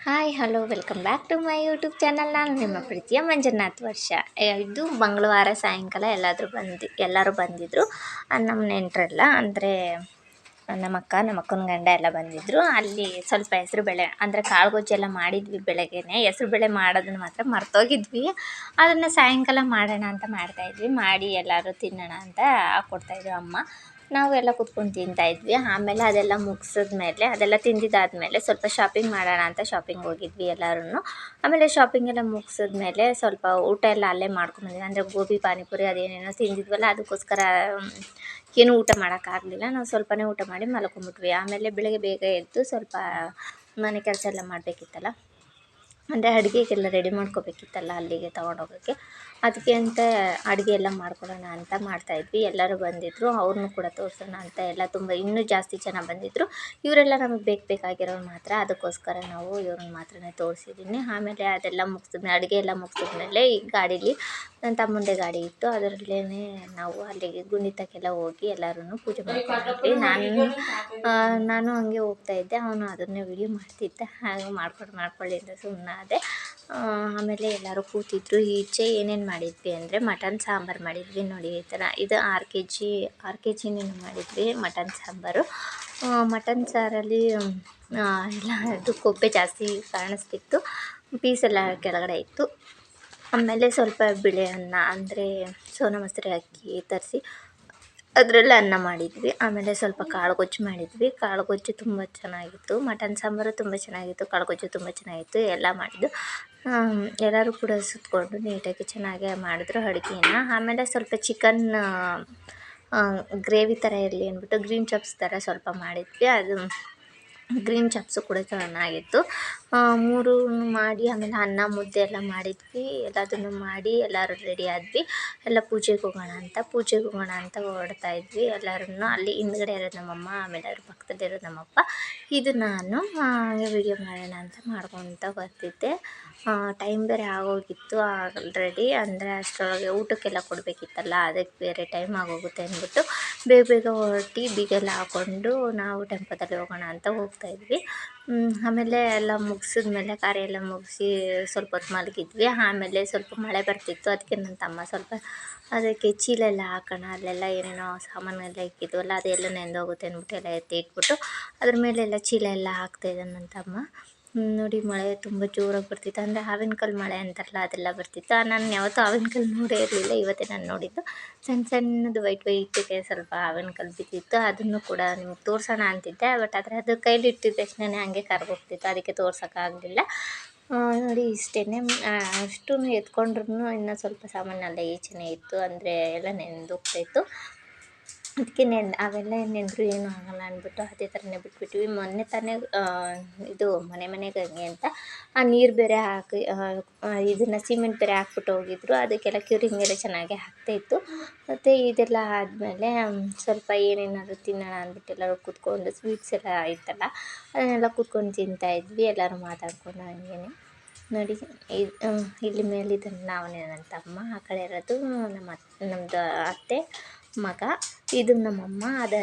Hi hello welcome back to my YouTube channel. ನಾನು ನಿಮ್ಮ ಪ್ರೀತಿಯ ಮಂಜುನಾಥ್ ವರ್ಷ. ಇದು ಮಂಗಳವಾರ ಸಾಯಂಕಾಲ ಎಲ್ಲರೂ ಬಂದಿದ್ದರು. ನಮ್ಮ ನೆಂಟರೆಲ್ಲ ಅಂದರೆ ನಮ್ಮ ಅಕ್ಕನ ಗಂಡ ಎಲ್ಲ ಬಂದಿದ್ದರು. ಅಲ್ಲಿ ಸ್ವಲ್ಪ ಹೆಸರು ಬೇಳೆ ಅಂದರೆ ಕಾಳುಗೊಜ್ಜೆಲ್ಲ ಮಾಡಿದ್ವಿ ಬೆಳಗ್ಗೆನೆ. ಹೆಸರು ಬೇಳೆ ಮಾಡೋದನ್ನು ಮಾತ್ರ ಮರ್ತೋಗಿದ್ವಿ. ಅದನ್ನು ಸಾಯಂಕಾಲ ಮಾಡೋಣ ಅಂತ ಮಾಡ್ತಾಯಿದ್ವಿ. ಮಾಡಿ ಎಲ್ಲರೂ ತಿನ್ನೋಣ ಅಂತ ಕೊಡ್ತಾಯಿದ್ರು ಅಮ್ಮ. ನಾವೆಲ್ಲ ಕೂತ್ಕೊಂಡು ತಿಂತಾಯಿದ್ವಿ. ಆಮೇಲೆ ಅದೆಲ್ಲ ಮುಗಿಸಿದ್ಮೇಲೆ ಅದೆಲ್ಲ ತಿಂದಿದ್ದಾದಮೇಲೆ ಸ್ವಲ್ಪ ಶಾಪಿಂಗ್ ಮಾಡೋಣ ಅಂತ ಶಾಪಿಂಗ್ ಹೋಗಿದ್ವಿ ಎಲ್ಲರೂ. ಆಮೇಲೆ ಶಾಪಿಂಗ್ ಎಲ್ಲ ಮುಗಿಸಿದ್ಮೇಲೆ ಸ್ವಲ್ಪ ಊಟ ಎಲ್ಲ ಅಲ್ಲೇ ಮಾಡ್ಕೊಂಡ್ಬಂದ್ವಿ. ಅಂದರೆ ಗೋಬಿ ಪಾನಿಪುರಿ ಅದೇನೇನೋ ತಿಂದಿದ್ವಲ್ಲ, ಅದಕ್ಕೋಸ್ಕರ ಏನೂ ಊಟ ಮಾಡೋಕ್ಕಾಗಲಿಲ್ಲ. ನಾವು ಸ್ವಲ್ಪನೇ ಊಟ ಮಾಡಿ ಮಲ್ಕೊಂಡ್ಬಿಟ್ವಿ. ಆಮೇಲೆ ಬೆಳಗ್ಗೆ ಬೇಗ ಎದ್ದು ಸ್ವಲ್ಪ ಮನೆ ಕೆಲಸ ಎಲ್ಲ ಮಾಡಬೇಕಿತ್ತಲ್ಲ, ಅಂದರೆ ಅಡುಗೆಗೆಲ್ಲ ರೆಡಿ ಮಾಡ್ಕೋಬೇಕಿತ್ತಲ್ಲ ಅಲ್ಲಿಗೆ ತೊಗೊಂಡೋಗೋಕ್ಕೆ. ಅದಕ್ಕೆ ಅಂತ ಅಡುಗೆ ಎಲ್ಲ ಮಾಡ್ಕೊಳ್ಳೋಣ ಅಂತ ಮಾಡ್ತಾಯಿದ್ವಿ. ಎಲ್ಲರೂ ಬಂದಿದ್ದರು, ಅವ್ರನ್ನೂ ಕೂಡ ತೋರಿಸೋಣ ಅಂತ ಎಲ್ಲ ಇನ್ನೂ ಜಾಸ್ತಿ ಜನ ಬಂದಿದ್ದರು. ಇವರೆಲ್ಲ ನಮಗೆ ಬೇಕಾಗಿರೋರು ಮಾತ್ರ, ಅದಕ್ಕೋಸ್ಕರ ನಾವು ಇವ್ರನ್ನ ಮಾತ್ರನೇ ತೋರಿಸಿದ್ದೀನಿ. ಆಮೇಲೆ ಅದೆಲ್ಲ ಮುಗಿಸಿದ್ಮೇಲೆ ಅಡುಗೆ ಎಲ್ಲ ಮುಗಿಸಿದ್ಮೇಲೆ ಈ ಗಾಡೀಲಿ ನನ್ನ ತಮ್ಮಂದೇ ಗಾಡಿ ಇತ್ತು, ಅದರಲ್ಲೇ ನಾವು ಅಲ್ಲಿಗೆ ಗುಂಡಿತಕ್ಕೆಲ್ಲ ಹೋಗಿ ಎಲ್ಲರೂ ಪೂಜೆ ಮಾಡ್ಕೊಂಡ್ವಿ. ನಾನು ಹಂಗೆ ಹೋಗ್ತಾಯಿದ್ದೆ, ಅವನು ಅದನ್ನೇ ವಿಡಿಯೋ ಮಾಡ್ತಿದ್ದ. ಹಾಗೆ ಮಾಡ್ಕೊಳ್ಳಿ ಅಂತ ಸುಮ್ಮನಾದೆ. ಆಮೇಲೆ ಎಲ್ಲರೂ ಕೂತಿದ್ರು. ಈಚೆ ಏನೇನು ಮಾಡಿದ್ವಿ ಅಂದರೆ ಮಟನ್ ಸಾಂಬಾರು ಮಾಡಿದ್ವಿ. ನೋಡಿ ಈ ಥರ ಇದು 6 ಕೆ ಜಿನೇನು ಮಾಡಿದ್ವಿ ಮಟನ್ ಸಾಂಬಾರು. ಮಟನ್ ಸಾರಲ್ಲಿ ಎಲ್ಲ ಅದು ಕೊಬ್ಬೆ ಜಾಸ್ತಿ ಕಾಣಿಸ್ತಿತ್ತು, ಪೀಸೆಲ್ಲ ಕೆಳಗಡೆ ಇತ್ತು. ಆಮೇಲೆ ಸ್ವಲ್ಪ ಬಿಳಿ ಅನ್ನ ಅಂದರೆ ಸೋನಾ ಮಸೂರಿ ಅಕ್ಕಿ ತರಿಸಿ ಅದರಲ್ಲೇ ಅನ್ನ ಮಾಡಿದ್ವಿ. ಆಮೇಲೆ ಸ್ವಲ್ಪ ಕಾಳುಗೊಜ್ಜು ಮಾಡಿದ್ವಿ. ಕಾಳುಗೊಜ್ಜು ತುಂಬ ಚೆನ್ನಾಗಿತ್ತು. ಮಟನ್ ಸಾಂಬಾರು ತುಂಬ ಚೆನ್ನಾಗಿತ್ತು, ಕಾಳುಗೊಜ್ಜು ತುಂಬ ಚೆನ್ನಾಗಿತ್ತು. ಎಲ್ಲ ಮಾಡಿದ್ದು ಎಲ್ಲರೂ ಕೂಡ ಸುತ್ತಕೊಂಡು ನೀಟಾಗಿ ಚೆನ್ನಾಗೇ ಮಾಡಿದ್ರು ಅಡುಗೆನ. ಆಮೇಲೆ ಸ್ವಲ್ಪ ಚಿಕನ್ ಗ್ರೇವಿ ಥರ ಇರಲಿ ಅಂದ್ಬಿಟ್ಟು ಗ್ರೀನ್ ಚಪ್ಸ್ ಥರ ಸ್ವಲ್ಪ ಮಾಡಿದ್ವಿ. ಅದು ಗ್ರೀನ್ ಚಪ್ಸು ಕೂಡ ಚೆನ್ನಾಗಿತ್ತು. 3 ಮಾಡಿ ಆಮೇಲೆ ಅನ್ನ ಮುದ್ದೆ ಎಲ್ಲ ಮಾಡಿದ್ವಿ. ಎಲ್ಲದನ್ನು ಮಾಡಿ ಎಲ್ಲರೂ ರೆಡಿ ಆದ್ವಿ. ಎಲ್ಲ ಪೂಜೆಗೆ ಹೋಗೋಣ ಅಂತ ಹೊರಡ್ತಾ ಇದ್ವಿ. ಎಲ್ಲರೂ ಅಲ್ಲಿ ಹಿಂದ್ಗಡೆ ಇರೋದು ನಮ್ಮಮ್ಮ, ಆಮೇಲೆ ಅದ್ರ ಪಕ್ಕದಲ್ಲಿರೋದು ನಮ್ಮಪ್ಪ, ಇದು ನಾನು. ಹಾಗೆ ವಿಡಿಯೋ ಮಾಡೋಣ ಅಂತ ಮಾಡ್ಕೊತ ಬರ್ತಿದ್ದೆ. ಟೈಮ್ ಬೇರೆ ಆಗೋಗಿತ್ತು ಆಲ್ರೆಡಿ. ಅಂದರೆ ಅಷ್ಟರೊಳಗೆ ಊಟಕ್ಕೆಲ್ಲ ಕೊಡಬೇಕಿತ್ತಲ್ಲ, ಅದಕ್ಕೆ ಬೇರೆ ಟೈಮ್ ಆಗೋಗುತ್ತೆ ಅಂದ್ಬಿಟ್ಟು ಬೇಗ ಹೊರಟು ಬೀಗೆಲ್ಲ ಹಾಕ್ಕೊಂಡು ನಾವು ಟೆಂಪೋದಲ್ಲಿ ಹೋಗೋಣ ಅಂತ ಹೋಗ್ತಾಯಿದ್ವಿ. ಆಮೇಲೆ ಎಲ್ಲ ಮುಗಿಸಿದ್ಮೇಲೆ ಕಾರ್ಯ ಎಲ್ಲ ಮುಗಿಸಿ ಸ್ವಲ್ಪ ಹೊತ್ತು ಮಲಗಿದ್ವಿ. ಆಮೇಲೆ ಸ್ವಲ್ಪ ಮಳೆ ಬರ್ತಿತ್ತು, ಅದಕ್ಕೆ ನನ್ನ ತಮ್ಮ ಸ್ವಲ್ಪ ಅದಕ್ಕೆ ಚೀಲ ಎಲ್ಲ ಹಾಕೋಣ, ಅಲ್ಲೆಲ್ಲ ಏನೇನೋ ಸಾಮಾನೆಲ್ಲ ಇಕ್ಕಿದ್ವಲ್ಲ ಅದೆಲ್ಲ ನೆಂದೋಗುತ್ತೆ ಅಂದ್ಬಿಟ್ಟು ಎಲ್ಲ ಎತ್ತಿ ಇಟ್ಬಿಟ್ಟು ಅದ್ರ ಮೇಲೆಲ್ಲ ಚೀಲ ಎಲ್ಲ ಹಾಕ್ತಾಯಿದ್ದಾನೆ ನನ್ನ ತಮ್ಮ. ನೋಡಿ ಮಳೆ ತುಂಬ ಜೋರಾಗಿ ಬರ್ತಿತ್ತು, ಅಂದರೆ ಹಾವಿನಕಲ್ಲು ಮಳೆ ಅಂತಾರಲ್ಲ ಅದೆಲ್ಲ ಬರ್ತಿತ್ತು. ನಾನು ಯಾವತ್ತೂ ಹಾವಿನಕಲ್ಲು ನೋಡೇ ಇರಲಿಲ್ಲ, ಇವತ್ತೇ ನಾನು ನೋಡಿದ್ದು. ಸಣ್ಣದು ವೈಟಿಗೆ ಸ್ವಲ್ಪ ಹಾವಿನಕಲ್ಲು ಬಿದ್ದಿತ್ತು. ಅದನ್ನು ಕೂಡ ನಿಮ್ಗೆ ತೋರಿಸೋಣ ಅಂತಿದ್ದೆ, ಬಟ್ ಆದರೆ ಅದು ಕೈಲಿ ಇಟ್ಟಿದ ತಕ್ಷಣ ಹಂಗೆ ಕರ್ಗೋಗ್ತಿತ್ತು, ಅದಕ್ಕೆ ತೋರ್ಸೋಕ್ಕಾಗಲಿಲ್ಲ. ನೋಡಿ ಇಷ್ಟೇ. ಅಷ್ಟೂ ಎತ್ಕೊಂಡ್ರೂ ಇನ್ನೂ ಸ್ವಲ್ಪ ಸಾಮಾನೆಲ್ಲ ಈಚೆನೇ ಇತ್ತು, ಅಂದರೆ ಎಲ್ಲ ನೆಂದೋಗ್ತಾಯಿತ್ತು. ಅದಕ್ಕೆ ಅವೆಲ್ಲ ನೆಂದರೂ ಏನೂ ಆಗೋಲ್ಲ ಅಂದ್ಬಿಟ್ಟು ಅದೇ ಥರನೇ ಬಿಟ್ಬಿಟ್ವಿ. ಮೊನ್ನೆ ತಾನೇ ಇದು ಮನೆಗೆ ಹಂಗೆ ಅಂತ ಆ ನೀರು ಬೇರೆ ಹಾಕಿ ಇದನ್ನು ಸಿಮೆಂಟ್ ಬೇರೆ ಹಾಕ್ಬಿಟ್ಟು ಹೋಗಿದ್ರು. ಅದಕ್ಕೆಲ್ಲ ಕ್ಯೂರಿಂಗ್ ಎಲ್ಲ ಚೆನ್ನಾಗೇ ಆಗ್ತಾಯಿತ್ತು. ಮತ್ತು ಇದೆಲ್ಲ ಆದಮೇಲೆ ಸ್ವಲ್ಪ ಏನೇನಾದರೂ ತಿನ್ನೋಣ ಅಂದ್ಬಿಟ್ಟು ಎಲ್ಲರೂ ಕೂತ್ಕೊಂಡು ಸ್ವೀಟ್ಸ್ ಎಲ್ಲ ಇತ್ತಲ್ಲ ಅದನ್ನೆಲ್ಲ ಕೂತ್ಕೊಂಡು ತಿಂತಾಯಿದ್ವಿ ಎಲ್ಲರೂ ಮಾತಾಡ್ಕೊಂಡು. ಹಂಗೇ ನೋಡಿ ಇಲ್ಲಿ ಮೇಲಿದ್ದಾನೆ ನಾವೇ ನನ್ನ ತಮ್ಮ, ಆ ಕಡೆ ಇರೋದು ನಮ್ಮದು ಅತ್ತೆ ಮಗ, ಇದು ನಮ್ಮಮ್ಮ, ಅದು